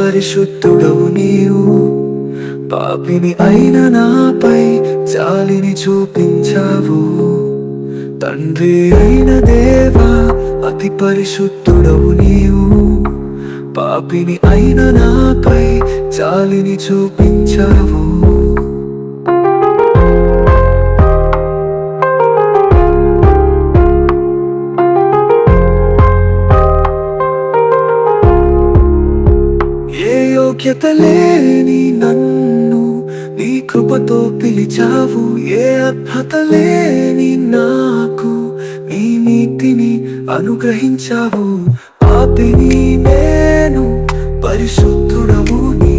పరిశుద్ధుడవు నీవు. పాపిని అయిన నాపై జాలిని చూపించావు. తండ్రి అయిన దేవా, అతి పరిశుద్ధుడవు నీవు. పాపిని అయిన నాపై జాలిని చూపించావు. ఏ యోగ్యత లేని నన్ను నీ కృపతో పిలిచావు. ఏ అర్హత లేని నాకు నీ నీతిని అనుగ్రహించావు. పాపిని నేను, పరిశుద్ధుడవు నీ.